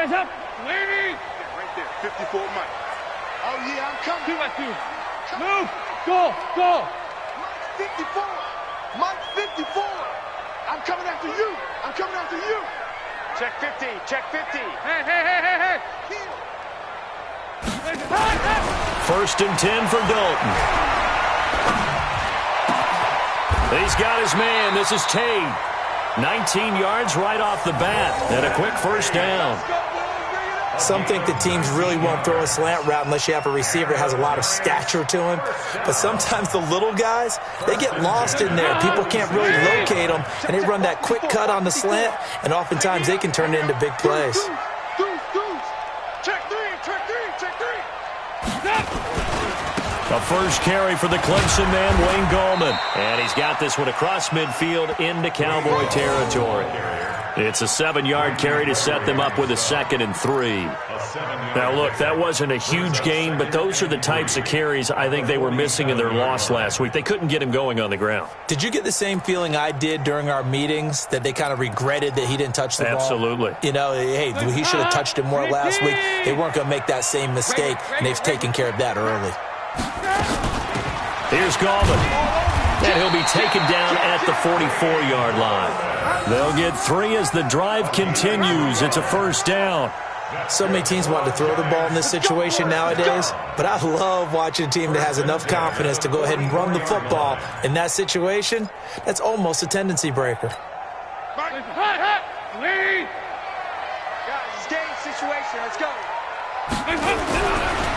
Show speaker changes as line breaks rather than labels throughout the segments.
Hands up. Ladies.
Right there, 54 Mike. Oh, yeah, I'm coming.
2 by 2. Move. Go.
Mike 54. Mike 54. I'm coming after you. I'm coming after you. Check 50. Check 50.
Hey.
Heel.
1st and 10 for Dalton. He's got his man. This is Tate. 19 yards right off the bat. And a quick first down.
Some think the teams really won't throw a slant route unless you have a receiver that has a lot of stature to him. But sometimes the little guys, they get lost in there. People can't really locate them, and they run that quick cut on the slant, and oftentimes they can turn it into big plays.
Check three.
A first carry for the Clemson man, Wayne Gallman. And he's got this one across midfield into Cowboy territory. It's a 7-yard carry to set them up with a 2nd and 3. Now, look, that wasn't a huge gain, but those are the types of carries I think they were missing in their loss last week. They couldn't get him going on the ground.
Did you get the same feeling I did during our meetings, that they kind of regretted that he didn't touch the ball?
Absolutely.
You know, hey, he should have touched it more last week. They weren't going to make that same mistake, and they've taken care of that early.
Here's Gallman. And he'll be taken down at the 44-yard line. They'll get 3 as the drive continues. It's a first down.
So many teams want to throw the ball in this situation nowadays, but I love watching a team that has enough confidence to go ahead and run the football in that situation. That's almost a tendency breaker.
Guys, it's game situation. Let's go.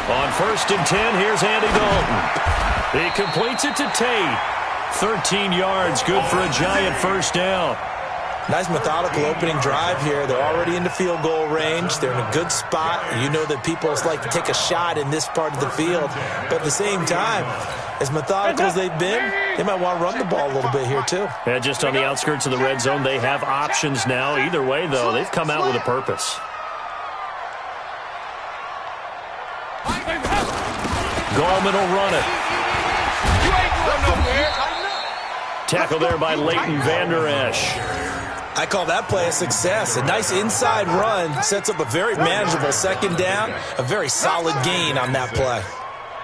On 1st and 10, here's Andy Dalton. He completes it to Tate. 13 yards, good for a giant first down.
Nice methodical opening drive here. They're already in the field goal range. They're in a good spot. You know that people like to take a shot in this part of the field. But at the same time, as methodical as they've been, they might want to run the ball a little bit here too.
Yeah, just on the outskirts of the red zone, they have options now. Either way, though, they've come out with a purpose. Gallman will run it. Tackle there by Leighton Vander Esch.
I call that play a success. A nice inside run sets up a very manageable 2nd down. A very solid gain on that play.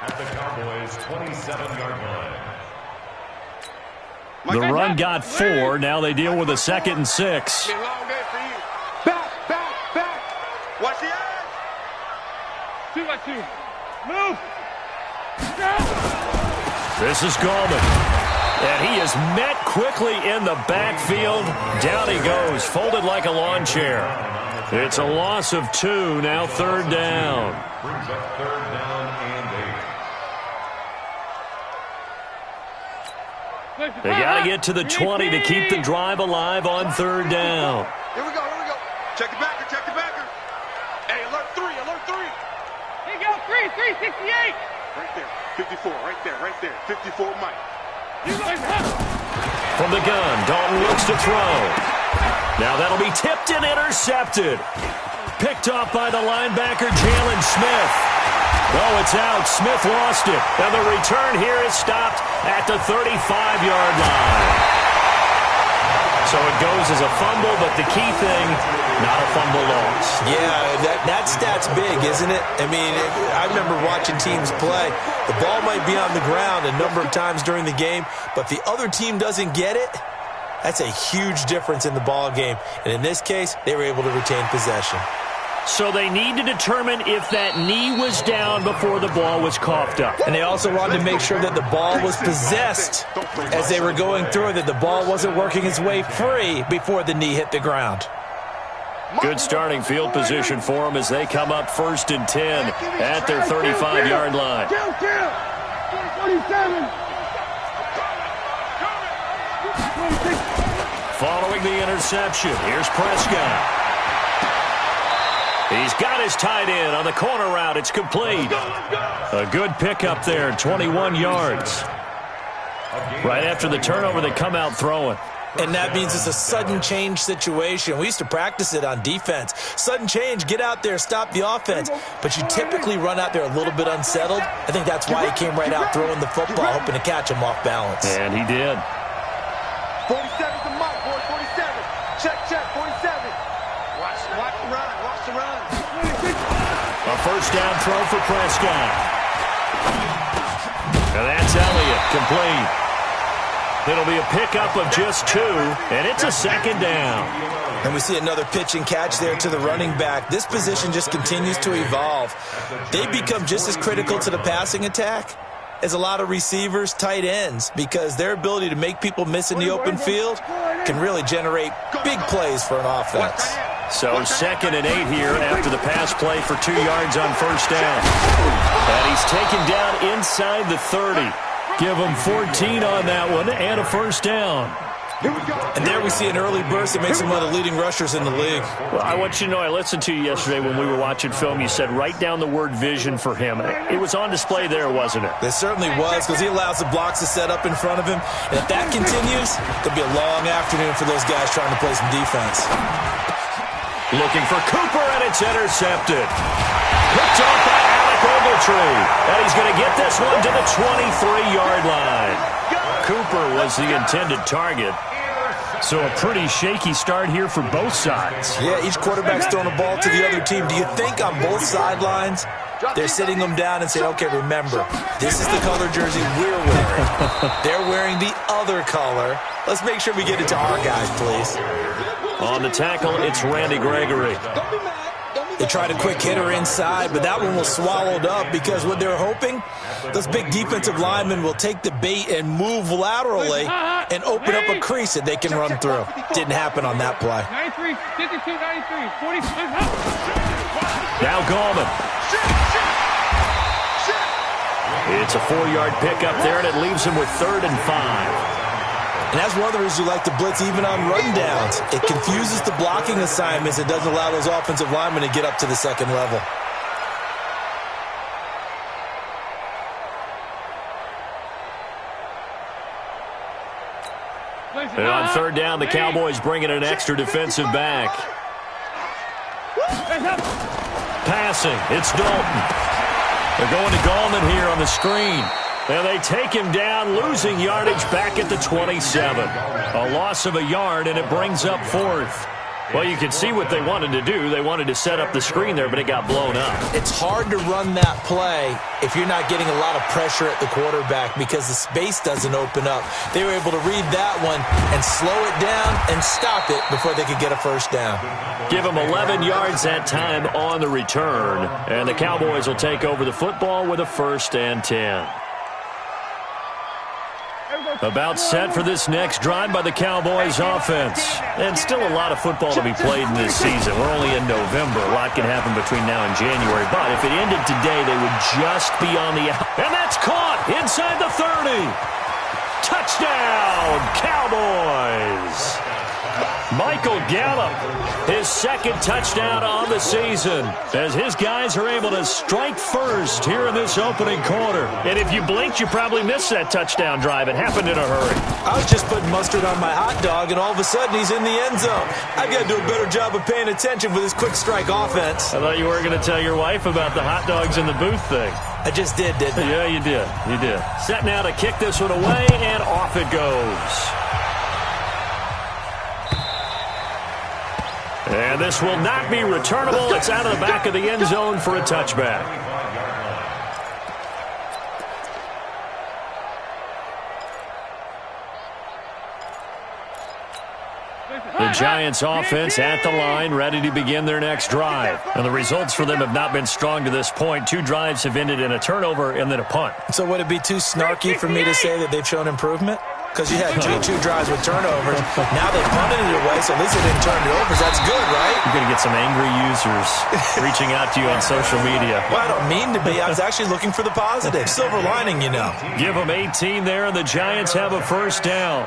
At the Cowboys' 27-yard line.
The run got 4. Now they deal with a 2nd and 6.
Back. Watch the eyes.
2 by 2. Move.
This is Gallman. And he is met quickly in the backfield. Down he goes, folded like a lawn chair. It's a loss of 2, now 3rd down.
Brings up 3rd down and 8.
They got to get to the 20 to keep the drive alive on 3rd down.
Here we go. Check the backer. Hey, alert 3.
Here you go, 368.
Right there, 54, right there. 54 Mike.
From the gun, Dalton looks to throw. Now that'll be tipped and intercepted. Picked off by the linebacker, Jalen Smith. Oh, it's out. Smith lost it. And the return here is stopped at the 35-yard line. So it goes as a fumble, but the key thing, not a fumble loss.
Yeah, that stat's big, isn't it? I mean, I remember watching teams play. The ball might be on the ground a number of times during the game, but if the other team doesn't get it, that's a huge difference in the ball game. And in this case, they were able to retain possession.
So they need to determine if that knee was down before the ball was coughed up.
And they also wanted to make sure that the ball was possessed as they were going through, that the ball wasn't working its way free before the knee hit the ground.
Good starting field position for them as they come up 1st and 10 at their 35-yard line.
47.
Following the interception, here's Prescott. He's got his tight end on the corner route. It's complete. A good pickup there, 21 yards. Right after the turnover, they come out throwing.
And that means it's a sudden change situation. We used to practice it on defense. Sudden change, get out there, stop the offense. But you typically run out there a little bit unsettled. I think that's why he came right out throwing the football, hoping to catch him off balance.
And he did.
47's the mark, boy, 47. Check, 47. Watch the run.
first down throw for Prescott. And that's Elliott, complete. It'll be a pickup of just 2, and it's a second down.
And we see another pitch and catch there to the running back. This position just continues to evolve. They become just as critical to the passing attack as a lot of receivers, tight ends, because their ability to make people miss in the open field can really generate big plays for an offense.
So 2nd and 8 here after the pass play for 2 yards on first down. And he's taken down inside the 30. Give him 14 on that one and a first down.
And there we see an early burst that makes him one of the leading rushers in the league.
Well, I want you to know, I listened to you yesterday when we were watching film. You said write down the word vision for him. It was on display there, wasn't it?
It certainly was, because he allows the blocks to set up in front of him. And if that continues, it'll be a long afternoon for those guys trying to play some defense.
Looking for Cooper, and it's intercepted. Picked off by Alec Ogletree. And he's going to get this one to the 23-yard line. Cooper was the intended target. So a pretty shaky start here for both sides.
Yeah, each quarterback's throwing a ball to the other team. Do you think on both sidelines they're sitting them down and saying, okay, remember, this is the color jersey we're wearing. They're wearing the other color. Let's make sure we get it to our guys, please.
On the tackle, it's Randy Gregory.
They tried a quick hitter inside, but that one was swallowed up because what they're hoping, those big defensive linemen will take the bait and move laterally and open up a crease that they can run through. Didn't happen on that play.
93, 52, 93, 45.
Now Gallman. It's a 4-yard pickup there, and it leaves him with 3rd and 5.
And that's one of the reasons you like to blitz even on rundowns. It confuses the blocking assignments. It doesn't allow those offensive linemen to get up to the second level.
And on 3rd down, the Cowboys bring in an extra defensive back. Passing, it's Dalton. They're going to Gallman here on the screen. And they take him down, losing yardage back at the 27. A loss of a yard, and it brings up 4th. Well, you can see what they wanted to do. They wanted to set up the screen there, but it got blown up.
It's hard to run that play if you're not getting a lot of pressure at the quarterback because the space doesn't open up. They were able to read that one and slow it down and stop it before they could get a first down.
Give them 11 yards that time on the return. And the Cowboys will take over the football with a 1st and 10. About set for this next drive by the Cowboys offense. And still a lot of football to be played in this season. We're only in November. A lot can happen between now and January. But if it ended today, they would just be on the out. And that's caught inside the 30. Touchdown, Cowboys. Michael Gallup, his 2nd touchdown on the season, as his guys are able to strike first here in this opening quarter. And if you blinked, you probably missed that touchdown drive. It happened in a hurry.
I was just putting mustard on my hot dog, and all of a sudden he's in the end zone. I've got to do a better job of paying attention for this quick strike offense.
I thought you were going to tell your wife about the hot dogs in the booth thing.
I just did, didn't I?
Yeah, you did. You did. Set now to kick this one away, and off it goes. And this will not be returnable. It's out of the back of the end zone for a touchback. The Giants offense at the line, ready to begin their next drive. And the results for them have not been strong to this point. 2 drives have ended in a turnover and then a punt.
So would it be too snarky for me to say that they've shown improvement? Because you had two drives with turnovers. Now they punted it away, so at least they didn't turn it over. That's good, right?
You're going to get some angry users reaching out to you on social media.
Well, I don't mean to be. I was actually looking for the positive. Silver lining, you know.
Give them 18 there, and the Giants have a 1st down.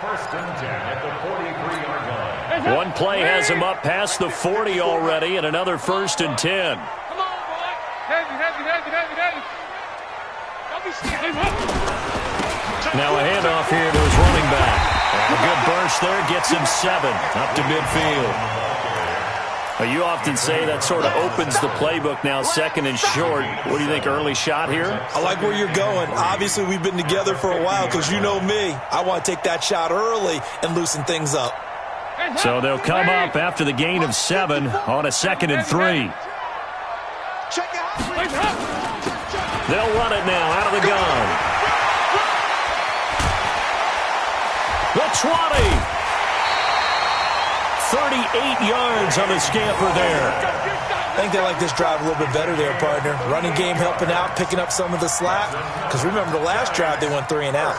1st and 10 at the 43-yard line.
One play has him up past the 40 already, and another 1st and 10.
Come on, boy. Heavy. Don't be scared.
Now a handoff here to his running back. A good burst there gets him 7 up to midfield. Well, you often say that sort of opens the playbook now, 2nd and short. What do you think, early shot here?
I like where you're going. Obviously, we've been together for a while because you know me. I want to take that shot early and loosen things up.
So they'll come up after the gain of 7 on a 2nd and 3. They'll run it now out of the gun. The 20. 38 yards on the scamper there.
I think they like this drive a little bit better there, partner. Running game helping out, picking up some of the slack. Because remember, the last drive they went 3 and out.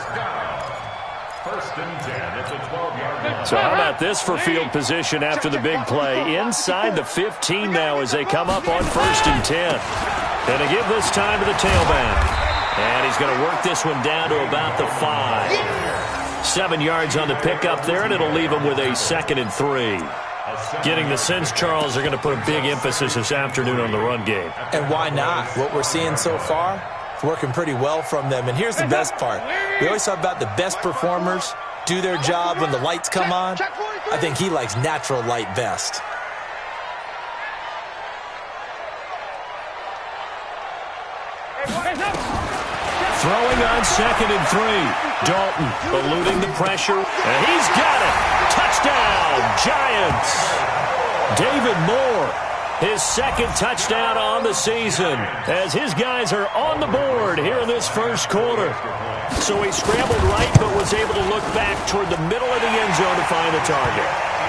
First and 10. It's a 12-yard line.
So how about this for field position after the big play? Inside the 15 now as they come up on 1st and 10. Going to give this time to the tailback. And he's going to work this one down to about the 5. 7 yards on the pickup there, and it'll leave him with a 2nd and 3. Getting the sense, Charles, they're going to put a big emphasis this afternoon on the run game.
And why not? What we're seeing so far, it's working pretty well from them. And here's the best part. We always talk about the best performers do their job when the lights come on. I think he likes natural light best.
Throwing on 2nd and 3. Dalton eluding the pressure. And he's got it. Touchdown, Giants. David Moore, his 2nd touchdown on the season as his guys are on the board here in this first quarter. So he scrambled right but was able to look back toward the middle of the end zone to find the target.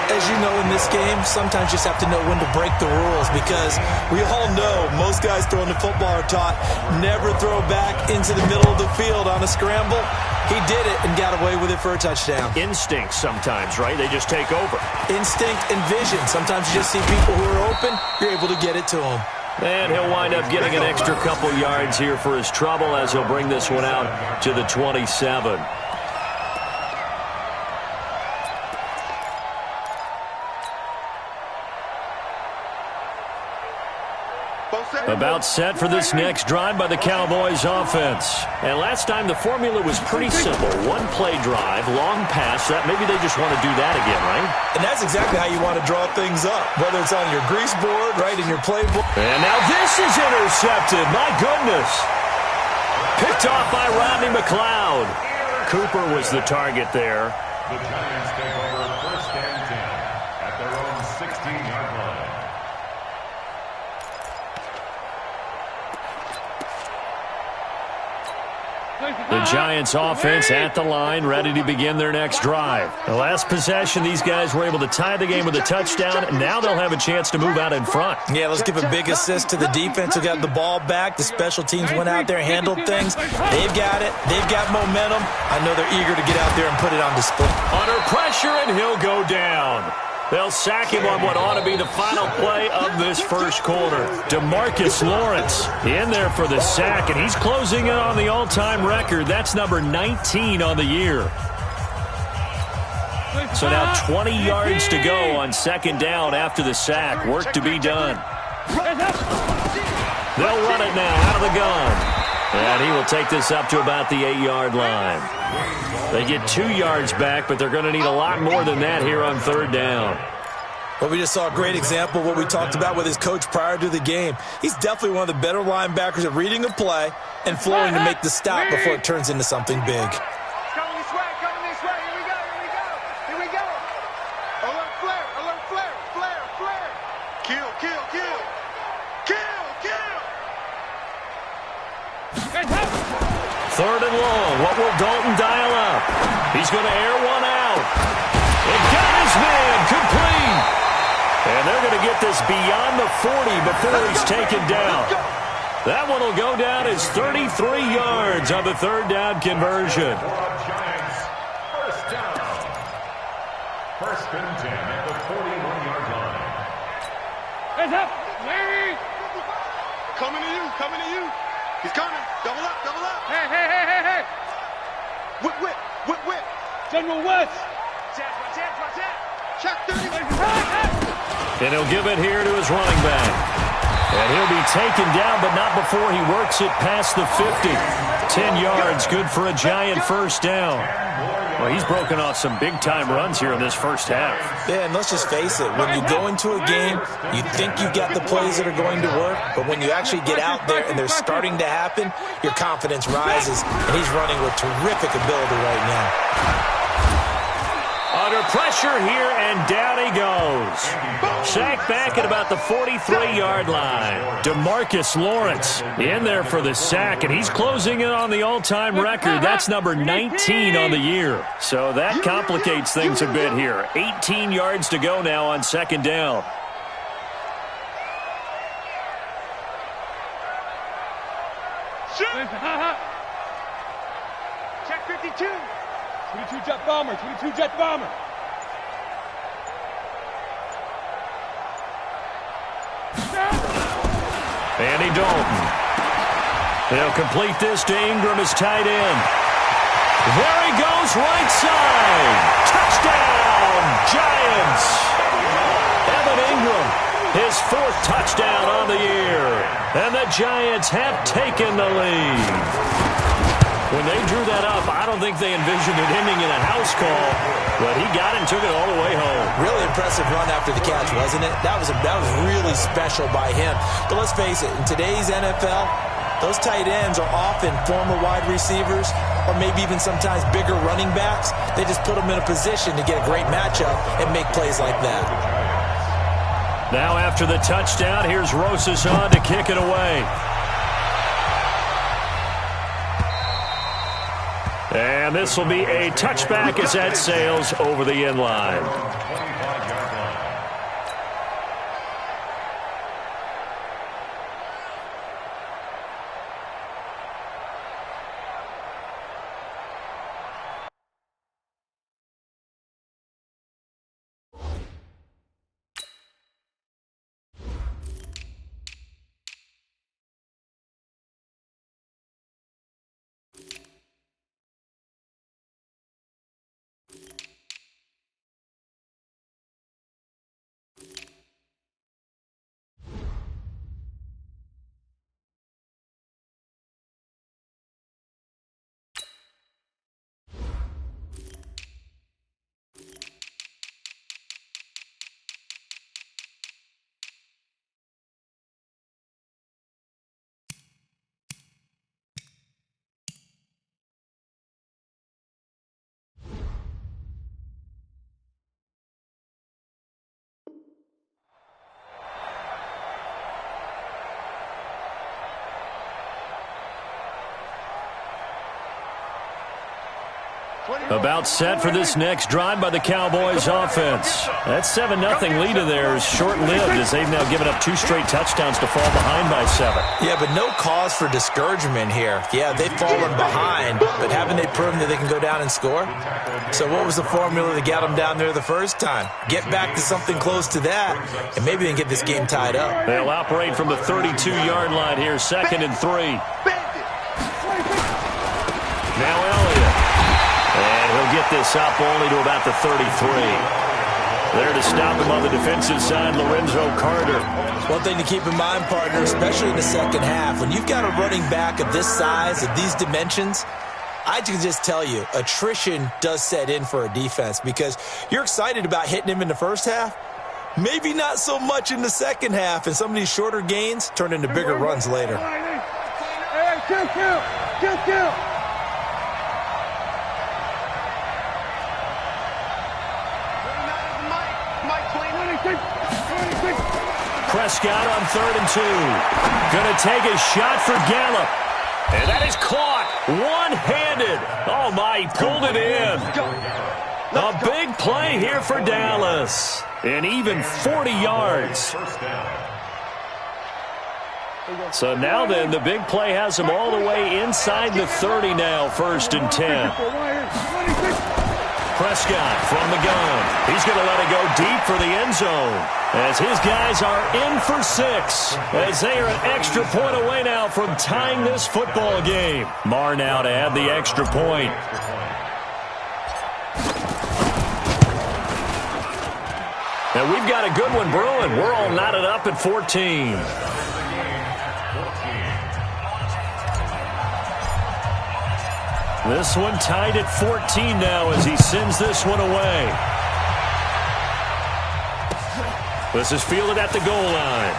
As you know, in this game, sometimes you just have to know when to break the rules because we all know most guys throwing the football are taught never throw back into the middle of the field on a scramble. He did it and got away with it for a touchdown.
Instinct sometimes, right? They just take over.
Instinct and vision. Sometimes you just see people who are open, you're able to get it to them.
And he'll wind up getting an extra couple yards here for his trouble as he'll bring this one out to the 27. About set for this next drive by the Cowboys offense. And last time the formula was pretty simple. One play drive, long pass. That maybe they just want to do that again, right?
And that's exactly how you want to draw things up, whether it's on your grease board, right, in your playbook.
And now this is intercepted. My goodness. Picked off by Rodney McLeod. Cooper was the target there.
The Giants take over 1st and 10 at their own 16-yard line.
The Giants offense at the line, ready to begin their next drive. The last possession, these guys were able to tie the game with a touchdown. Now they'll have a chance to move out in front.
Yeah, let's give a big assist to the defense who got the ball back. The special teams went out there, handled things. They've got it. They've got momentum. I know they're eager to get out there and put it on display.
Under pressure, and he'll go down. They'll sack him on what ought to be the final play of this first quarter. DeMarcus Lawrence in there for the sack, and he's closing in on the all-time record. That's number 19 on the year. So now 20 yards to go on 2nd down after the sack. Work to be done. They'll run it now out of the gun. And he will take this up to about the 8-yard line. They get 2 yards back, but they're going to need a lot more than that here on 3rd down.
Well, we just saw a great example of what we talked about with his coach prior to the game. He's definitely one of the better linebackers at reading a play and flowing to make the stop before it turns into something big.
Coming this way, here we go, here we go, here we go. Alert flare, flare. Kill.
3rd and long. What will Dalton dial up? He's going to air one out. It got his man complete. And they're going to get this beyond the 40 before he's taken down. That one will go down as 33 yards on the 3rd down conversion.
Giants, 1st down. 1st and 10 at the 41-yard line.
Hands up, Larry.
Coming to you. He's coming. Double up.
Hey.
Whip.
General West.
Check 30.
And he'll give it here to his running back. And he'll be taken down, but not before he works it past the 50. 10 yards, good for a Giant 1st down. Well, he's broken off some big-time runs here in this first half.
Yeah, and let's just face it. When you go into a game, you think you've got the plays that are going to work, but when you actually get out there and they're starting to happen, your confidence rises, and he's running with terrific ability right now.
A Under pressure here, and down he goes. Sacked back at about the 43-yard line. DeMarcus Lawrence in there for the sack, and he's closing in on the all-time record. That's number 19 on the year. So that complicates things a bit here. 18 yards to go now on second down.
Check 52.
22 jet bomber, 22 jet bomber.
Andy Dalton. They'll complete this to Ingram as tight end. There he goes, right side. Touchdown, Giants. Evan Ingram, his 4th touchdown on the year. And the Giants have taken the lead. When they drew that up, I don't think they envisioned it ending in a house call, but he got it and took it all the way home.
Really impressive run after the catch, wasn't it? That was really special by him. But let's face it, in today's NFL, those tight ends are often former wide receivers or maybe even sometimes bigger running backs. They just put them in a position to get a great matchup and make plays like that.
Now after the touchdown, here's Rosas on to kick it away. And this will be a touchback as that sails over the end line. About set for this next drive by the Cowboys offense. That 7-0 lead of theirs short-lived as they've now given up 2 straight touchdowns to fall behind by 7.
Yeah, but no cause for discouragement here. Yeah, they've fallen behind, but haven't they proven that they can go down and score? So what was the formula to get them down there the first time? Get back to something close to that, and maybe they can get this game tied up.
They'll operate from the 32-yard line here, 2nd and 3. Now Elliott. And he'll get this up only to about the 33. There to stop him on the defensive side, Lorenzo Carter.
One thing to keep in mind, partner, especially in the second half, when you've got a running back of this size, of these dimensions, I can just tell you, attrition does set in for a defense because you're excited about hitting him in the first half. Maybe not so much in the second half, and some of these shorter gains turn into bigger runs later.
Hey, kill.
Prescott on 3rd and 2. Going to take a shot for Gallup. And that is caught one-handed. Oh, my, he pulled it in. A big play here for Dallas. And even 40 yards. So now then, the big play has him all the way inside the 30 now, 1st and 10. Prescott from the gun. He's going to let it go deep for the end zone as his guys are in for 6 as they are an extra point away now from tying this football game. Marr now to add the extra point. And we've got a good one brewing. We're all knotted up at 14. This one tied at 14 now as he sends this one away. This is fielded at the goal line.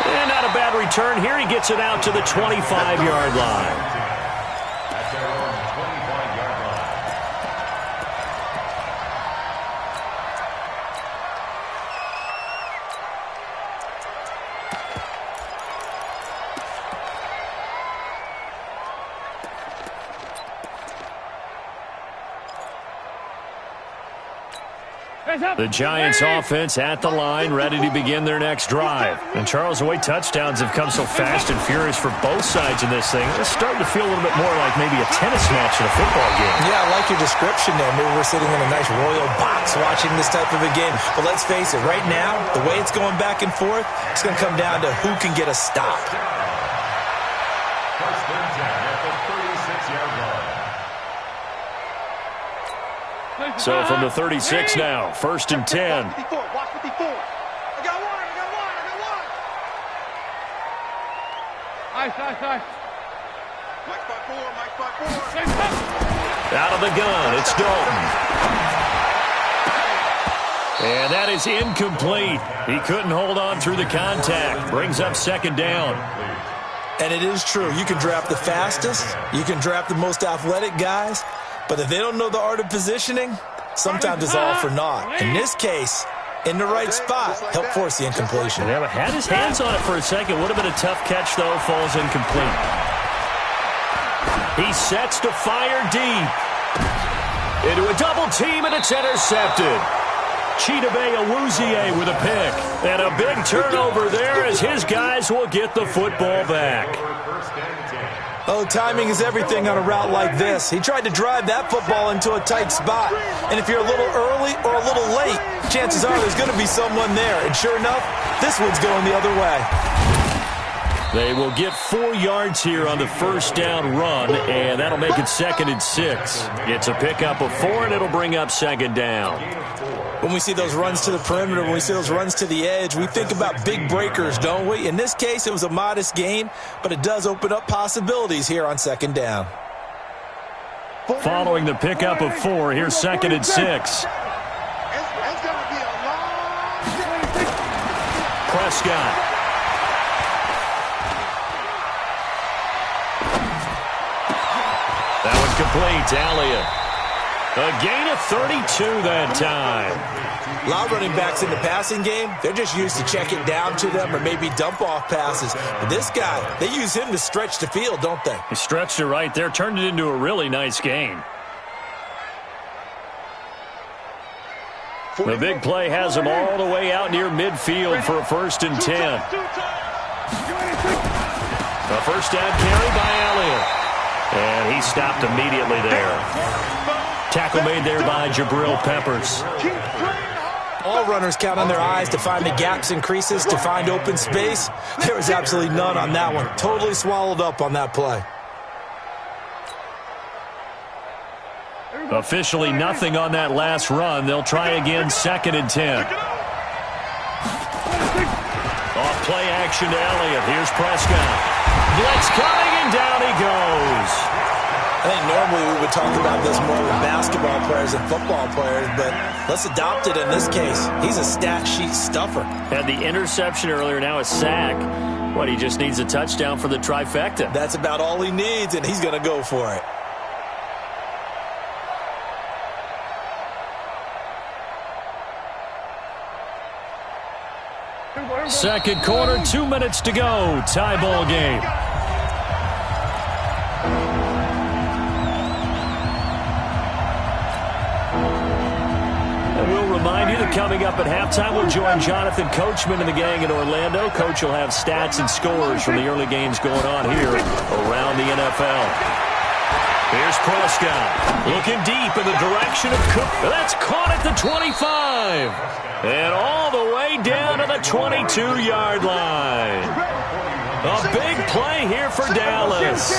And not a bad return here. He gets it out to the 25-yard line. The Giants offense at the line, ready to begin their next drive. And Charles, the way touchdowns have come so fast and furious for both sides in this thing, it's starting to feel a little bit more like maybe a tennis match in a football game.
Yeah, I like your description there. Maybe we're sitting in a nice royal box watching this type of a game. But let's face it, right now, the way it's going back and forth, it's going to come down to who can get a stop.
First and 10 at the 36-yard line.
So from the 36 now, first and 10.
Watch 54. I got one.
Nice.
Mike 5-4.
Out of the gun, it's Dalton. And that is incomplete. He couldn't hold on through the contact. Brings up second down.
And it is true. You can draft the fastest. You can draft the most athletic guys. But if they don't know the art of positioning, sometimes it's all for naught. In this case, in the right spot, help force the incompletion.
Yeah, but had his hands on it for a second. Would have been a tough catch, though. Falls incomplete. He sets to fire deep. Into a double team, and it's intercepted. Chidobe Awuzie with a pick. And a big turnover there as his guys will get the football back.
Oh, timing is everything on a route like this. He tried to drive that football into a tight spot. And if you're a little early or a little late, chances are there's going to be someone there. And sure enough, this one's going the other way.
They will get 4 yards here on the first down run, and that'll make it second and 6. It's a pickup of 4, and it'll bring up second down.
When we see those runs to the perimeter, when we see those runs to the edge, we think about big breakers, don't we? In this case, it was a modest gain, but it does open up possibilities here on second down.
Following the pickup of 4, here's second and 6.
It's going to be a long day.
Prescott. That one's complete to Elliott. A gain of 32 that time.
A lot of running backs in the passing game, they're just used to check it down to them or maybe dump off passes. But this guy, they use him to stretch the field, don't they?
He stretched it right there, turned it into a really nice gain. The big play has him all the way out near midfield for a first and 10. A first down carry by Elliott. And he stopped immediately there. Tackle made there by Jabril Peppers.
All runners count on their eyes to find the gaps and creases, to find open space. There was absolutely none on that one. Totally swallowed up on that play.
Officially nothing on that last run. They'll try again, second and 10. Off play action to Elliott. Here's Prescott. Blitz coming, and down he goes.
I think normally we would talk about this more with basketball players and football players, but let's adopt it in this case. He's a stat sheet stuffer.
Had the interception earlier, now a sack. What, he just needs a touchdown for the trifecta.
That's about all he needs, and he's going to go for it.
Second quarter, 2 minutes to go. Tie ball game. And we'll remind you that coming up at halftime, we'll join Jonathan Coachman and the gang in Orlando. Coach will have stats and scores from the early games going on here around the NFL. Here's Prescott, looking deep in the direction of Cook. That's caught at the 25. And all the way down to the 22-yard line. A big play here for Dallas.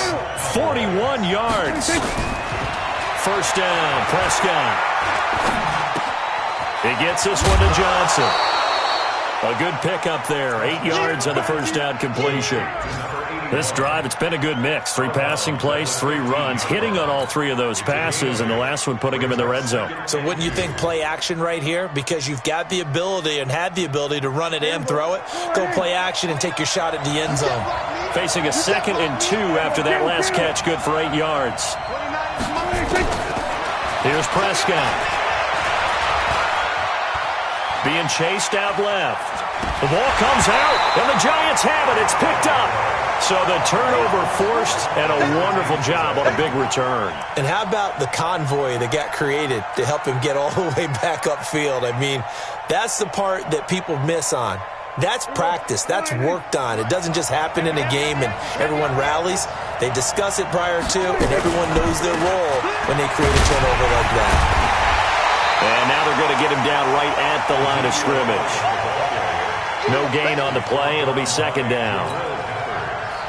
41 yards. First down, Prescott. He gets this one to Johnson. A good pickup there. 8 yards on the first down completion. This drive, it's been a good mix. 3 passing plays, 3 runs, hitting on all 3 of those passes, and the last one putting him in the red zone.
So wouldn't you think play action right here? Because you've got the ability and had the ability to run it in, throw it, go play action, and take your shot at the end zone.
Facing a second and 2 after that last catch, good for 8 yards. Here's Prescott. being chased out left. The ball comes out, and the Giants have it. It's picked up. So the turnover forced, and a wonderful job on a big return.
And how about the convoy that got created to help him get all the way back upfield? I mean, that's the part that people miss on. That's practice. That's worked on. It doesn't just happen in a game and everyone rallies. They discuss it prior to, and everyone knows their role when they create a turnover like that.
And now they're going to get him down right at the line of scrimmage. No gain on the play. It'll be second down.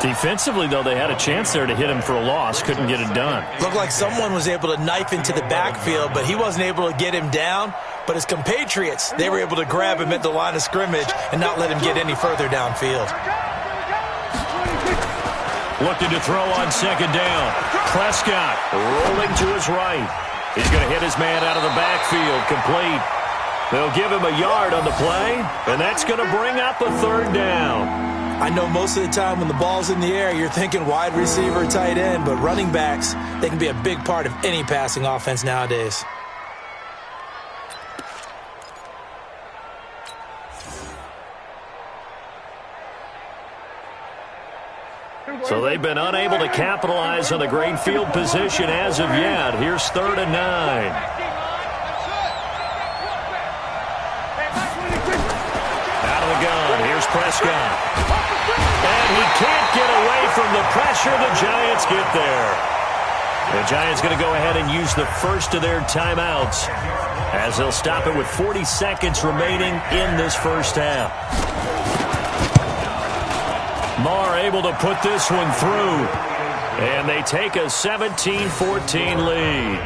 Defensively, though, they had a chance there to hit him for a loss. Couldn't get it done.
Looked like someone was able to knife into the backfield, but he wasn't able to get him down. But his compatriots, they were able to grab him at the line of scrimmage and not let him get any further downfield.
Looking to throw on second down. Prescott rolling to his right. He's going to hit his man out of the backfield. Complete. They'll give him a yard on the play, and that's going to bring up a third down.
I know most of the time when the ball's in the air, you're thinking wide receiver, tight end, but running backs, they can be a big part of any passing offense nowadays.
So they've been unable to capitalize on the great field position as of yet. Here's 3rd and 9. Out of the gun. Here's Prescott. And he can't get away from the pressure. The Giants get there. The Giants going to go ahead and use the first of their timeouts as they'll stop it with 40 seconds remaining in this first half. Marr able to put this one through. And they take a 17-14 lead.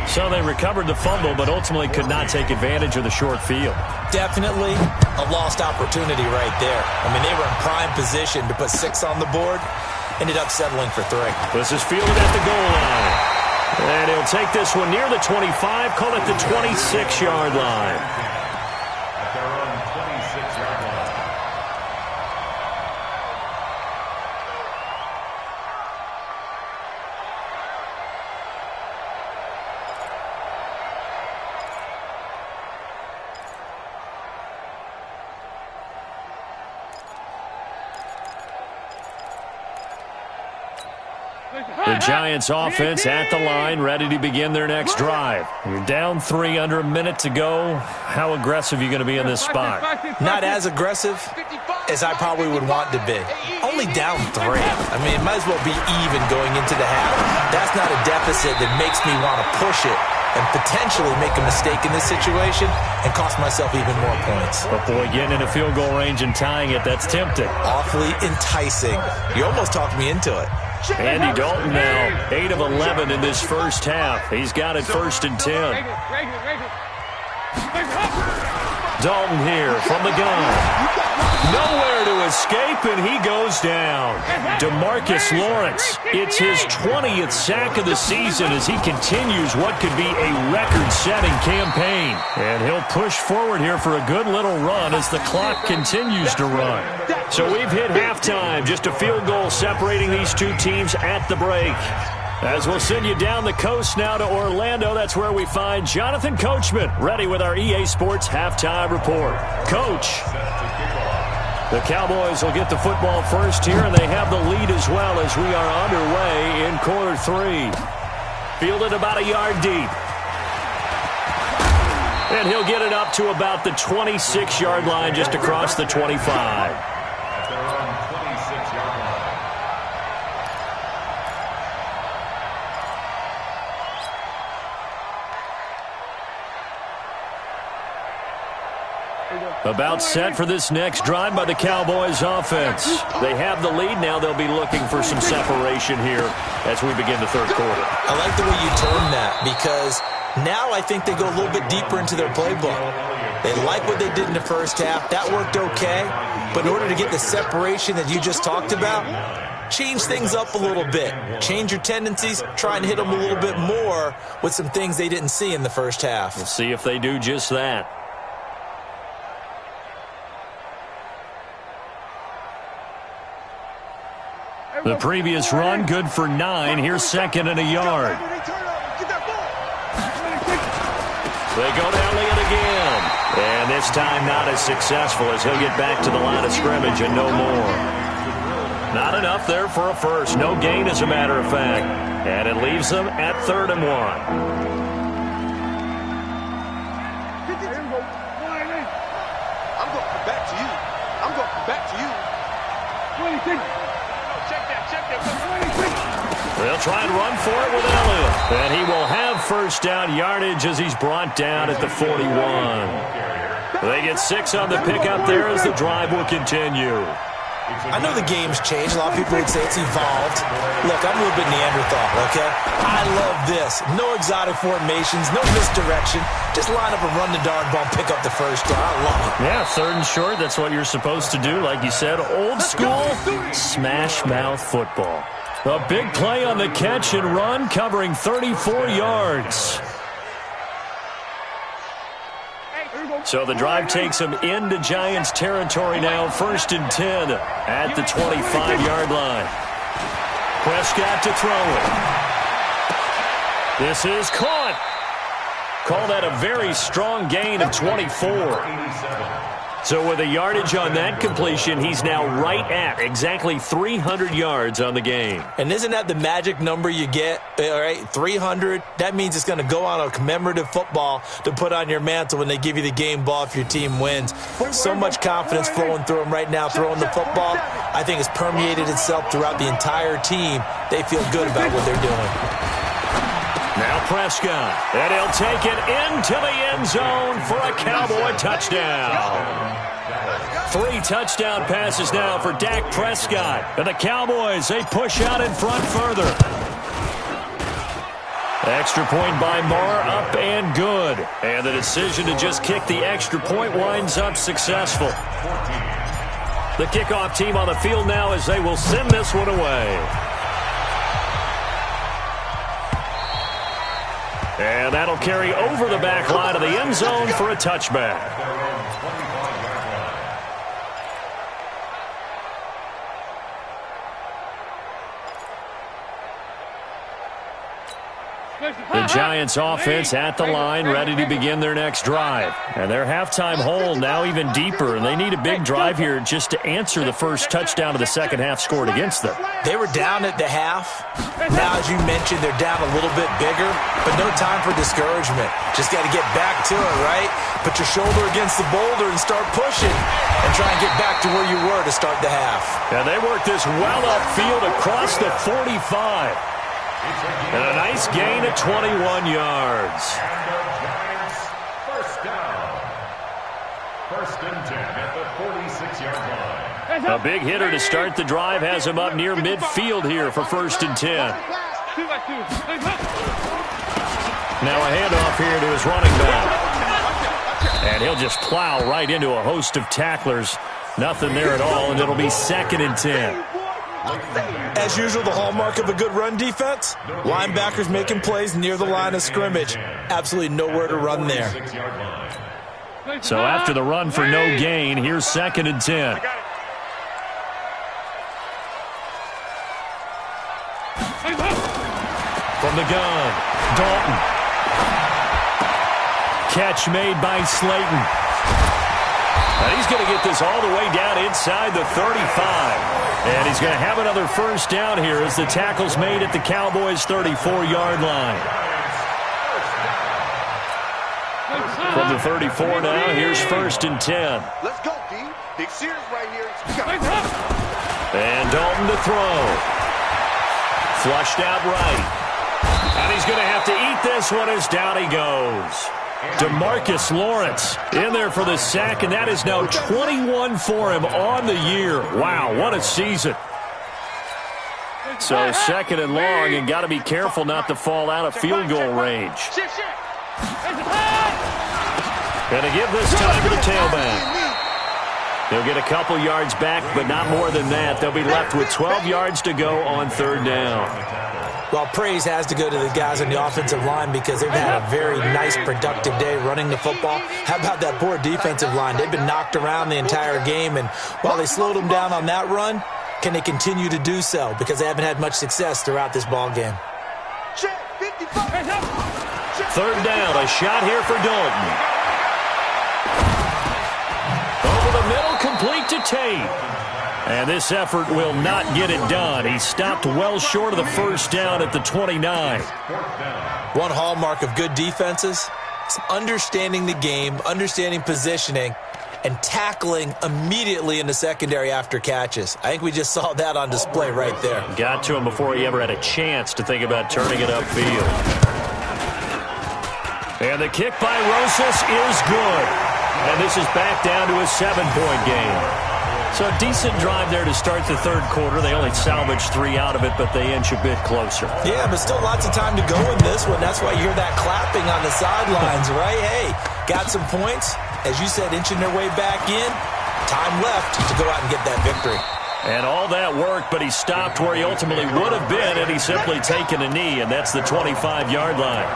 So they recovered the fumble, but ultimately could not take advantage of the short field.
Definitely a lost opportunity right there. I mean, they were in prime position to put 6 on the board. Ended up settling for 3.
This is fielded at the goal line. And he'll take this one near the 25, call it the 26-yard line.
At their own 26-yard line.
The Giants offense at the line, ready to begin their next drive. You're down 3 under a minute to go. How aggressive are you going to be in this spot?
Not as aggressive as I probably would want to be. Only down 3. I mean, it might as well be even going into the half. That's not a deficit that makes me want to push it and potentially make a mistake in this situation and cost myself even more points.
But boy, getting in a field goal range and tying it, that's tempting.
Awfully enticing. You almost talked me into it.
Andy Dalton now 8 of 11 in this first half. He's got it 1st and 10. Dalton here from the gun. Nowhere to escape, and he goes down. DeMarcus Lawrence, it's his 20th sack of the season as he continues what could be a record-setting campaign. And he'll push forward here for a good little run as the clock continues to run. So we've hit halftime, just a field goal separating these two teams at the break. As we'll send you down the coast now to Orlando, that's where we find Jonathan Coachman, ready with our EA Sports Halftime Report. Coach, the Cowboys will get the football first here, and they have the lead as well as we are underway in quarter 3. Fielded about a yard deep. And he'll get it up to about the 26-yard line, just across the 25. About set for this next drive by the Cowboys offense. They have the lead now. They'll be looking for some separation here as we begin the third quarter.
I like the way you term that because now I think they go a little bit deeper into their playbook. They like what they did in the first half. That worked okay. But in order to get the separation that you just talked about, change things up a little bit. Change your tendencies. Try and hit them a little bit more with some things they didn't see in the first half.
We'll see if they do just that. The previous run, good for 9. Here's 2nd and a yard. They go to Elliott again. And this time not as successful as he'll get back to the line of scrimmage and no more. Not enough there for a first. No gain, as a matter of fact. And it leaves them at 3rd and 1.
I'm going to come back to you. I'm going to come back to you. Check that.
They'll try and run for it with Elliott. And he will have first down yardage as he's brought down at the 41. They get 6 on the pickup there as the drive will continue.
I know the game's changed. A lot of people would say it's evolved. Look, I'm a little bit Neanderthal, okay? I love this. No exotic formations, no misdirection. Just line up and run the darn ball, pick up the first down. I love it.
Yeah, 3rd and short, that's what you're supposed to do. Like you said, old school smash mouth football.
A big play on the catch and run, covering 34 yards. So the drive takes him into Giants territory now. 1st and 10 at the 25-yard line. Prescott to throw it. This is caught. Call that a very strong gain of 24. So with a yardage on that completion, he's now right at exactly 300 yards on the game.
And isn't that the magic number you get? All right, 300. That means it's going to go on a commemorative football to put on your mantle when they give you the game ball if your team wins. So much confidence flowing through him right now, throwing the football. I think it's permeated itself throughout the entire team. They feel good about what they're doing.
Now Prescott, and he'll take it into the end zone for a Cowboy touchdown. 3 touchdown passes now for Dak Prescott. And the Cowboys, they push out in front further. Extra point by Marr, up and good. And the decision to just kick the extra point winds up successful. The kickoff team on the field now as they will send this one away. And that'll carry over the back line of the end zone for a touchback. The Giants offense at the line, ready to begin their next drive. And their halftime hole now even deeper, and they need a big drive here just to answer the first touchdown of the second half scored against them.
They were down at the half. Now, as you mentioned, they're down a little bit bigger, but no time for discouragement. Just got to get back to it, right? Put your shoulder against the boulder and start pushing and try and get back to where you were to start the half.
And they work this well upfield across the 45. And a nice gain of 21 yards.
First down. 1st and 10 at the 46-yard line.
A big hitter to start the drive has him up near midfield here for 1st and 10. Now a handoff here to his running back. And he'll just plow right into a host of tacklers. Nothing there at all, and it'll be 2nd and 10.
As usual, the hallmark of a good run defense, linebackers making plays near the line of scrimmage. Absolutely nowhere to run there.
So after the run for no gain, here's 2nd and 10. From the gun, Dalton. Catch made by Slayton. And he's going to get this all the way down inside the 35. And he's going to have another first down here as the tackle's made at the Cowboys' 34-yard line. From the 34 now, here's 1st and 10.
Let's go, D. Big series right here.
And Dalton to throw. Flushed out right. And he's going to have to eat this one as down he goes. DeMarcus Lawrence in there for the sack, and that is now 21 for him on the year. Wow, what a season. So 2nd and long, and got to be careful not to fall out of field goal range. Going to give this time to the tailback. They'll get a couple yards back, but not more than that. They'll be left with 12 yards to go on 3rd down.
Well, praise has to go to the guys on the offensive line because they've had a very nice, productive day running the football. How about that poor defensive line? They've been knocked around the entire game, and while they slowed them down on that run, can they continue to do so? Because they haven't had much success throughout this ball game.
3rd down, a shot here for Dalton. incomplete to Tate. And this effort will not get it done. He stopped well short of the first down at the 29.
One hallmark of good defenses is understanding the game, understanding positioning, and tackling immediately in the secondary after catches. I think we just saw that on display right there.
Got to him before he ever had a chance to think about turning it upfield. And the kick by Rosas is good. And this is back down to a 7-point game. So a decent drive there to start the third quarter. They only salvaged 3 out of it, but they inch a bit closer.
Yeah, but still lots of time to go in this one. That's why you hear that clapping on the sidelines, right? Hey, got some points. As you said, inching their way back in. Time left to go out and get that victory.
And all that work, but he stopped where he ultimately would have been had he simply taken a knee, and that's the 25-yard line.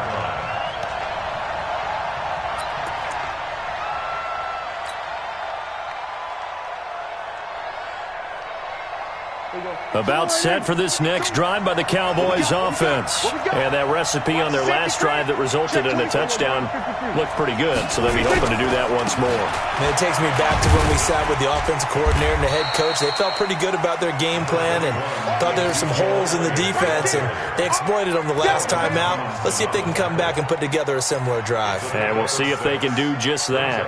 About set for this next drive by the Cowboys offense. And that recipe on their last drive that resulted in a touchdown looked pretty good, so they'll be hoping to do that once more.
And it takes me back to when we sat with the offensive coordinator and the head coach. They felt pretty good about their game plan and thought there were some holes in the defense, and they exploited them the last time out. Let's see if they can come back and put together a similar drive.
And we'll see if they can do just that.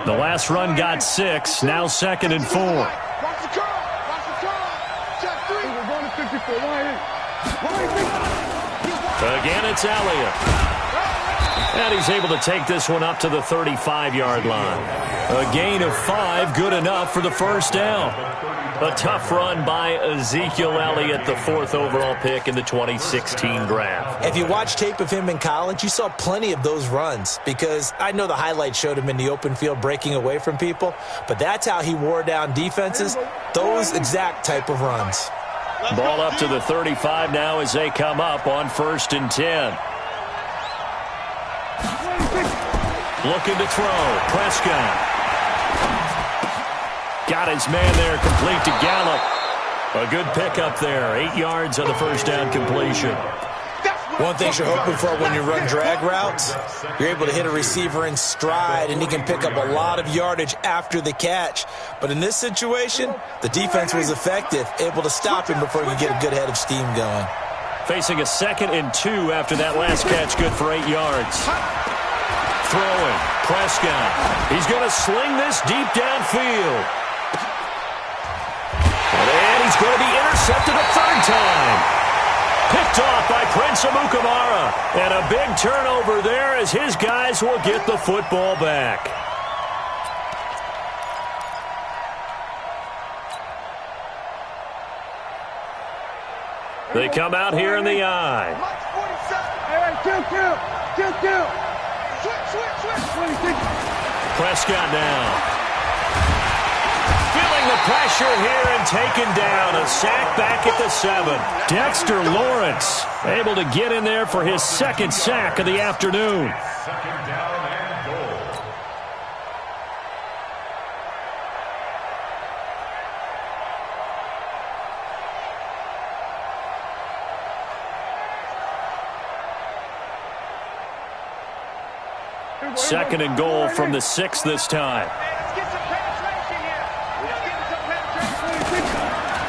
The last run got 6, now 2nd and 4.
Watch the curl. Watch the curl. Check 3.
We're going to 54.
Again, it's Elliott. And he's able to take this one up to the 35-yard line. A gain of 5, good enough for the first down. A tough run by Ezekiel Elliott, the 4th overall pick in the 2016 draft.
If you watch tape of him in college, you saw plenty of those runs, because I know the highlights showed him in the open field breaking away from people, but that's how he wore down defenses, those exact type of runs.
Ball up to the 35 now as they come up on 1st and 10. Looking to throw. Prescott. Got his man there, complete to Gallup. A good pickup there. 8 yards on the first down completion.
One thing you're hoping for when you run drag routes, you're able to hit a receiver in stride, and he can pick up a lot of yardage after the catch. But in this situation, the defense was effective, able to stop him before you get a good head of steam going.
Facing a 2nd and 2 after that last catch, good for 8 yards. Throwing. Prescott. He's going to sling this deep downfield. And he's going to be intercepted a 3rd time. Picked off by Prince Amukamara. And a big turnover there as his guys will get the football back. They come out here in the I.
Kill.
Prescott now. Feeling the pressure here and taken down. A sack back at the 7. Dexter Lawrence able to get in there for his 2nd sack of the afternoon.
2nd down and goal.
Second and goal from the 6 this time.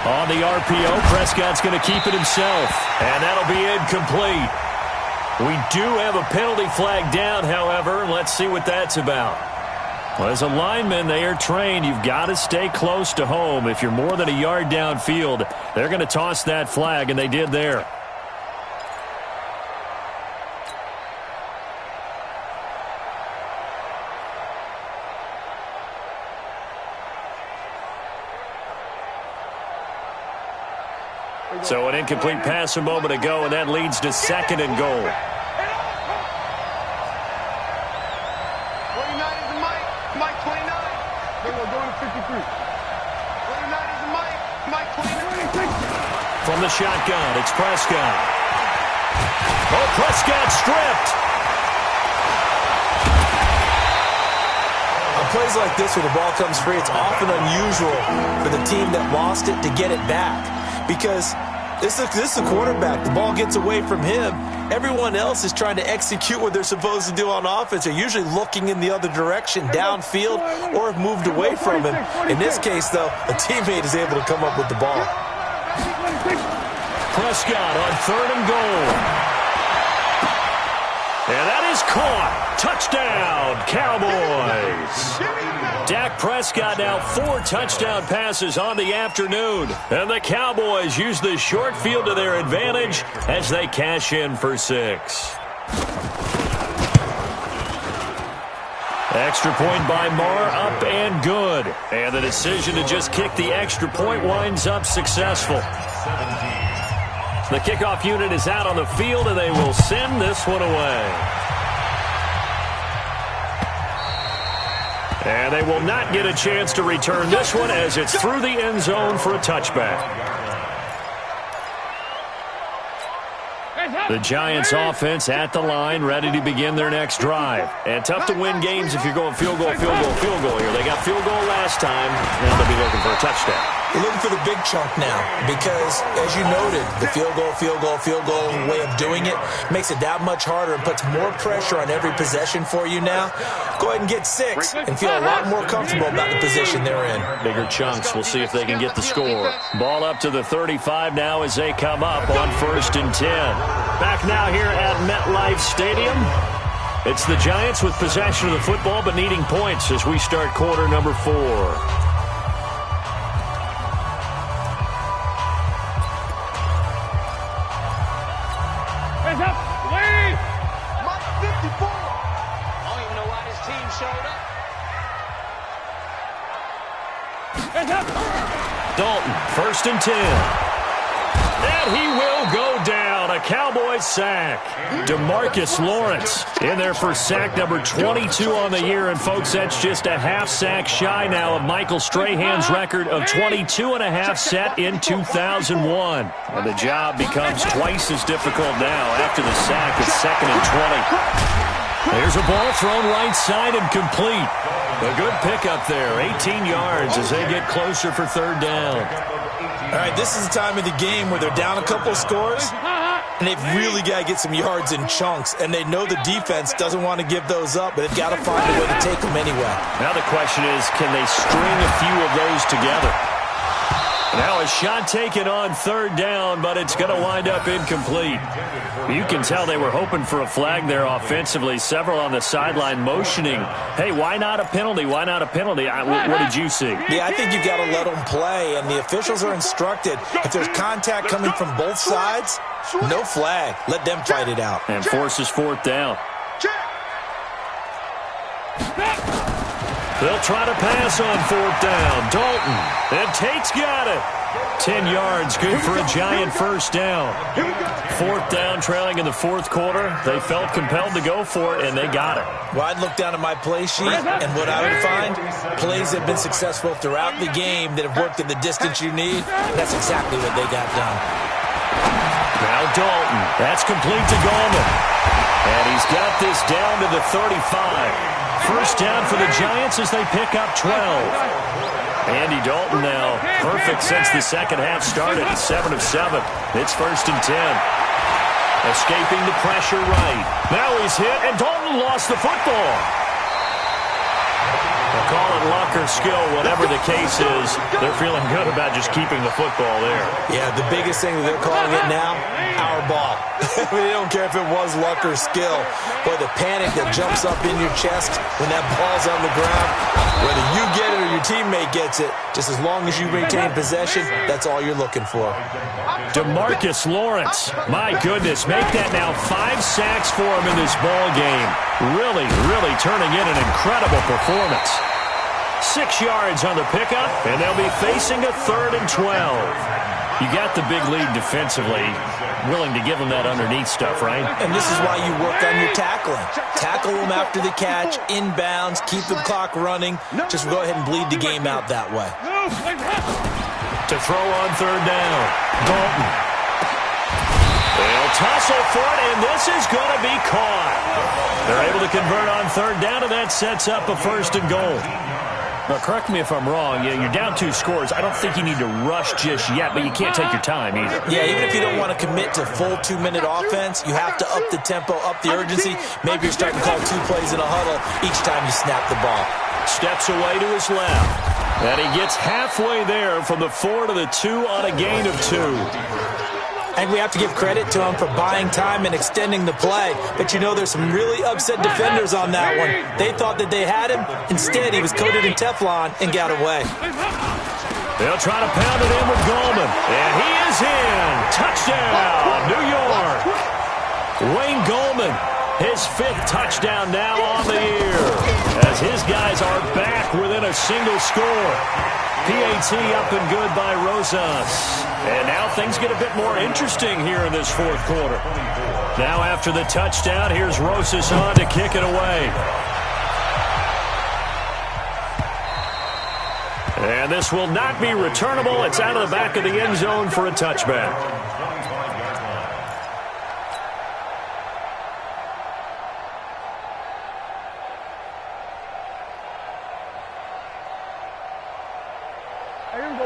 On the RPO, Prescott's going to keep it himself. And that'll be incomplete. We do have a penalty flag down, however. Let's see what that's about. Well, as a lineman, they are trained. You've got to stay close to home. If you're more than a yard downfield, they're going to toss that flag, and they did there. So an incomplete pass a moment ago, and that leads to 2nd and goal.
49 is Mike 29.
Then we're going to 53.
49 is Mike 29.
From the shotgun, it's Prescott. Oh, Prescott stripped.
On plays like this where the ball comes free, it's often unusual for the team that lost it to get it back, because this is the quarterback. The ball gets away from him, everyone else is trying to execute what they're supposed to do on offense. They're usually looking in the other direction, downfield, or have moved away from him. In this case, though, a teammate is able to come up with the ball.
Prescott on 3rd and goal. And that is caught. Touchdown, Cowboys. Dak Prescott now 4 touchdown passes on the afternoon. And the Cowboys use the short field to their advantage as they cash in for 6. Extra point by Marr, up and good. And the decision to just kick the extra point winds up successful. The kickoff unit is out on the field, and they will send this one away. And they will not get a chance to return this one as it's through the end zone for a touchback. The Giants offense at the line, ready to begin their next drive. And tough to win games if you're going field goal, field goal, field goal here. They got field goal last time, and they'll be looking for a touchdown.
You're looking for the big chunk now because, as you noted, the field goal way of doing it makes it that much harder and puts more pressure on every possession for you now. Go ahead and get 6 and feel a lot more comfortable about the position they're in.
Bigger chunks. We'll see if they can get the score. Ball up to the 35 now as they come up on 1st and 10. Back now here at MetLife Stadium. It's the Giants with possession of the football but needing points as we start quarter number 4.
Hands up! Lead!
My 54! I don't even know why this team showed up.
Hands up!
Dalton, 1st and 10. And he will go down. A Cowboys sack. DeMarcus Lawrence in there for sack number 22 on the year. And, folks, that's just a half sack shy now of Michael Strahan's record of 22.5 set in 2001. And the job becomes twice as difficult now after the sack. It's 2nd and 20. There's a ball thrown right side and complete. A good pickup there. 18 yards as they get closer for 3rd down.
All right, this is the time of the game where they're down a couple of scores, and they've really got to get some yards in chunks, and they know the defense doesn't want to give those up, but they've got to find a way to take them anyway.
Now the question is, can they string a few of those together? Now a shot taken on 3rd down, but it's going to wind up incomplete. You can tell they were hoping for a flag there offensively. Several on the sideline motioning, hey, why not a penalty? Why not a penalty? What did you see?
Yeah, I think you've got to let them play, and the officials are instructed. If there's contact coming from both sides, no flag. Let them fight it out.
And forces 4th down. They'll try to pass on 4th down. Dalton. And Tate's got it. 10 yards, good for a Giant 1st down. 4th down, trailing in the 4th quarter. They felt compelled to go for it, and they got it.
Well, I'd look down at my play sheet, and what I would find, plays that have been successful throughout the game that have worked in the distance you need. That's exactly what they got done.
Now Dalton. That's complete to Gallman. And he's got this down to the 35. 1st down for the Giants as they pick up 12. Andy Dalton now perfect since the second half started. 7 of 7. It's 1st and 10. Escaping the pressure right. Now he's hit, and Dalton lost the football. They'll call it luck or skill, whatever the case is. They're feeling good about just keeping the football there.
Yeah, the biggest thing that they're calling it now, our ball. They don't care if it was luck or skill. Boy, the panic that jumps up in your chest when that ball's on the ground, whether you get it or your teammate gets it, just as long as you maintain possession, that's all you're looking for.
DeMarcus Lawrence, my goodness, make that now 5 sacks for him in this ball game. Really, really turning in an incredible performance. 6 yards on the pickup, and they'll be facing a 3rd and 12. You got the big lead defensively, willing to give them that underneath stuff, right?
And this is why you work on your tackling. Tackle them after the catch, inbounds, keep the clock running. Just go ahead and bleed the game out that way.
To throw on 3rd down, Dalton. They'll tussle for it, and this is going to be caught. They're able to convert on 3rd down, and that sets up a 1st and goal.
But correct me if I'm wrong. Yeah, you're down 2 scores. I don't think you need to rush just yet, but you can't take your time either.
Yeah, even if you don't want to commit to full 2-minute offense, you have to up the tempo, up the urgency. Maybe you're starting to call 2 plays in a huddle each time you snap the ball.
Steps away to his left. And he gets halfway there from the 4 to the 2 on a gain of 2.
And we have to give credit to him for buying time and extending the play. But you know, there's some really upset defenders on that one. They thought that they had him. Instead, he was coated in Teflon and got away.
They'll try to pound it in with Goldman. And he is in. Touchdown, New York. Wayne Goldman, his 5th touchdown now on the year, as his guys are back within a single score. PAT up and good by Rosas. And now things get a bit more interesting here in this 4th quarter. Now after the touchdown, here's Rosas on to kick it away. And this will not be returnable. It's out of the back of the end zone for a touchback.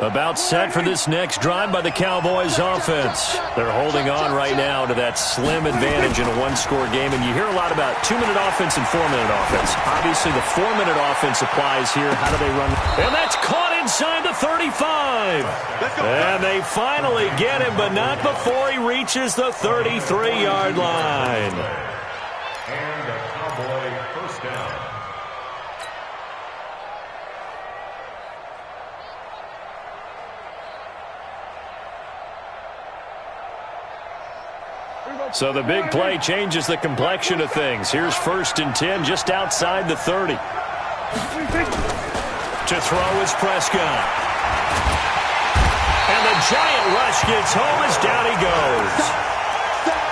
About set for this next drive by the Cowboys offense. They're holding on right now to that slim advantage in a 1-score game. And you hear a lot about 2-minute offense and 4-minute offense. Obviously, the 4-minute offense applies here. How do they run? And that's caught inside the 35. And they finally get him, but not before he reaches the 33-yard line.
And a Cowboy first down.
So the big play changes the complexion of things. Here's 1st and 10 just outside the 30. To throw is Prescott. And the giant rush gets home as down he goes.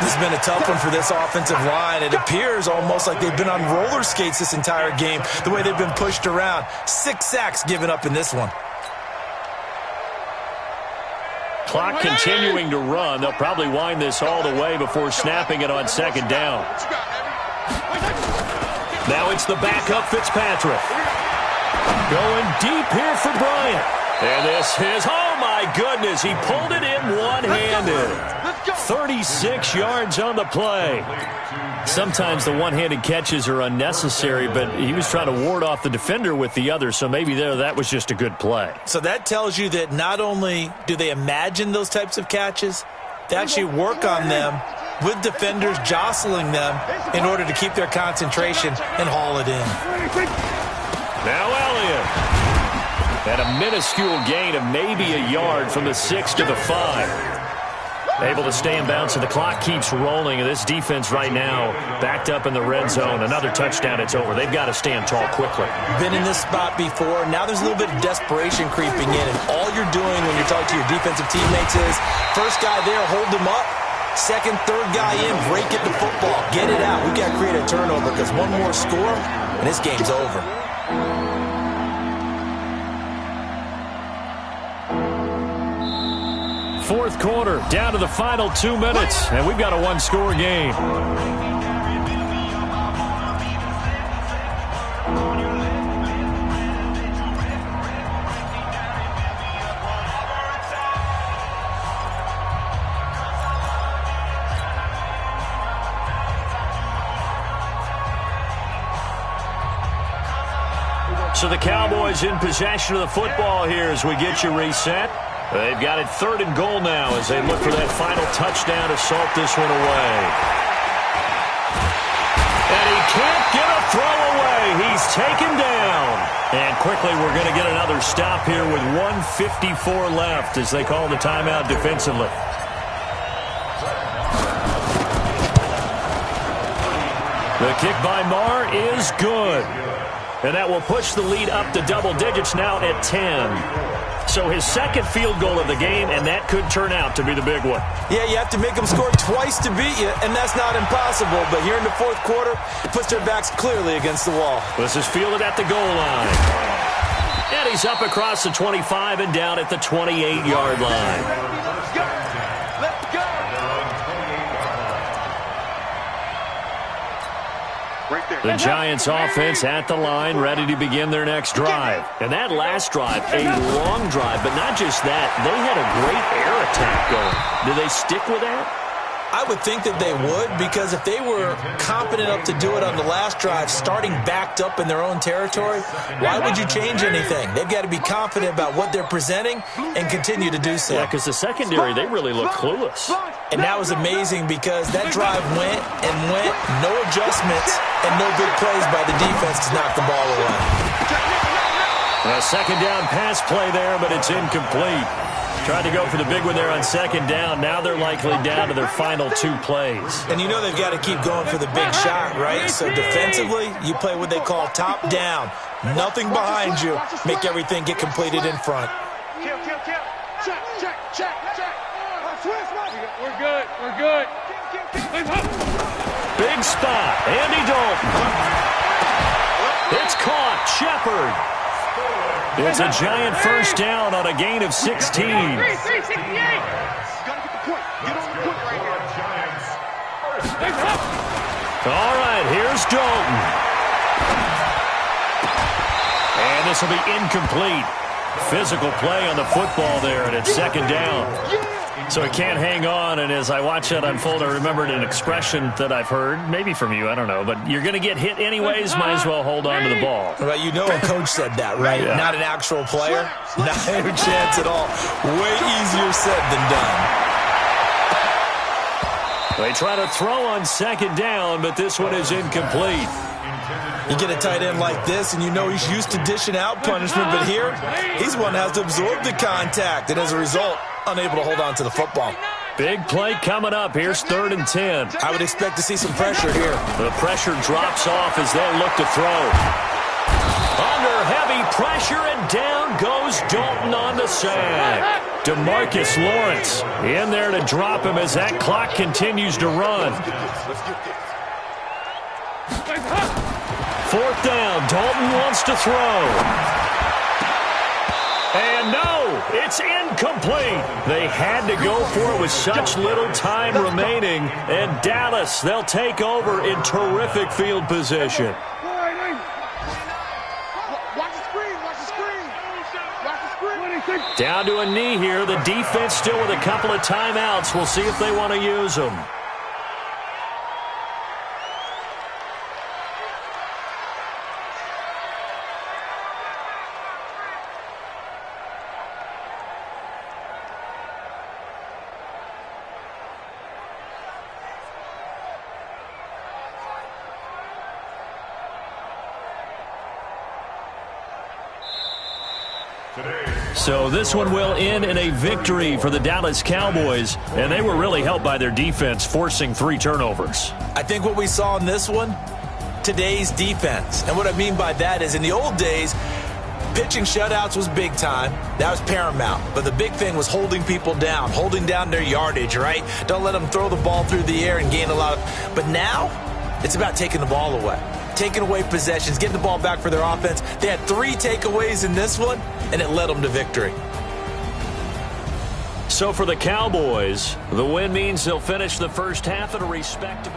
This has been a tough one for this offensive line. It appears almost like they've been on roller skates this entire game, the way they've been pushed around. 6 sacks given up in this one.
Clock continuing to run. They'll probably wind this all the way before snapping it on 2nd down. Now it's the backup Fitzpatrick. Going deep here for Bryant. And this is, oh my goodness, he pulled it in one-handed. 36 yards on the play. Sometimes the one-handed catches are unnecessary, but he was trying to ward off the defender with the other, so maybe that was just a good play.
So that tells you that not only do they imagine those types of catches, they actually work on them with defenders jostling them in order to keep their concentration and haul it in.
Now Elliott. And a minuscule gain of maybe a yard from the 6 to the 5. Able to stay in bounds, so the clock keeps rolling. And this defense right now backed up in the red zone. Another touchdown, it's over. They've got to stand tall quickly.
Been in this spot before. Now there's a little bit of desperation creeping in. And all you're doing when you're talking to your defensive teammates is, first guy there, hold him up. Second, third guy in, break it to football. Get it out. We've got to create a turnover because one more score, and this game's over.
Fourth quarter, down to the final 2 minutes, and we've got a 1-score game. So the Cowboys in possession of the football here as we get you reset. They've got it 3rd and goal now as they look for that final touchdown to salt this one away. And he can't get a throw away. He's taken down. And quickly we're going to get another stop here with 1:54 left as they call the timeout defensively. The kick by Marr is good. And that will push the lead up to double digits now at 10. So his 2nd field goal of the game, and that could turn out to be the big one.
Yeah, you have to make them score twice to beat you, and that's not impossible. But here in the 4th quarter, it puts their backs clearly against the wall.
This is fielded at the goal line. And he's up across the 25 and down at the 28-yard line.
Let's go. Let's go. Right there.
The Giants offense at the line, ready to begin their next drive. And that last drive, a long drive, but not just that. They had a great air attack going. Do they stick with that?
I would think that they would, because if they were competent enough to do it on the last drive, starting backed up in their own territory, why would you change anything? They've got to be confident about what they're presenting and continue to do so.
Yeah, because the secondary, they really look clueless.
And that was amazing because that drive went and went, no adjustments, and no big plays by the defense to knock the ball away.
A second down pass play there, but it's incomplete. Tried to go for the big one there on second down. Now they're likely down to their final 2 plays.
And you know they've got to keep going for the big shot, right? So defensively, you play what they call top down. Nothing behind you. Make everything get completed in front.
Kill. Check.
We're good. We're good.
Big spot. Andy Dalton. It's caught. Shepard. It's a giant first down on a gain of 16.
368.
Gotta get the point. Get on the point right here.
All right, here's Dalton. And this will be incomplete. Physical play on the football there, and it's second down. So it can't hang on, and as I watch that unfold, I remembered an expression that I've heard, maybe from you, I don't know, but you're going to get hit anyways, might as well hold on to the ball.
Well, you know a coach said that, right?
Yeah.
Not an actual player. Not a chance at all. Way easier said than done.
They try to throw on second down, but this one is incomplete.
You get a tight end like this, and you know he's used to dishing out punishment, but here, he's one that has to absorb the contact, and as a result, unable to hold on to the football.
Big play coming up. Here's 3rd and 10.
I would expect to see some pressure here.
The pressure drops off as they look to throw. Under heavy pressure, and down goes Dalton on the sack. DeMarcus Lawrence in there to drop him as that clock continues to run. 4th down. Dalton wants to throw. And no, it's incomplete. They had to go for it with such little time remaining. And Dallas, they'll take over in terrific field position.
Watch the screen.
Down to a knee here. The defense still with a couple of timeouts. We'll see if they want to use them. So this one will end in a victory for the Dallas Cowboys, and they were really helped by their defense, forcing 3 turnovers.
I think what we saw in this one, today's defense. And what I mean by that is in the old days, pitching shutouts was big time. That was paramount. But the big thing was holding people down, holding down their yardage, right? Don't let them throw the ball through the air and gain a lot of... But now, it's about taking the ball away. Taking away possessions, getting the ball back for their offense. They had 3 takeaways in this one, and it led them to victory.
So for the Cowboys, the win means they'll finish the first half at a respectable...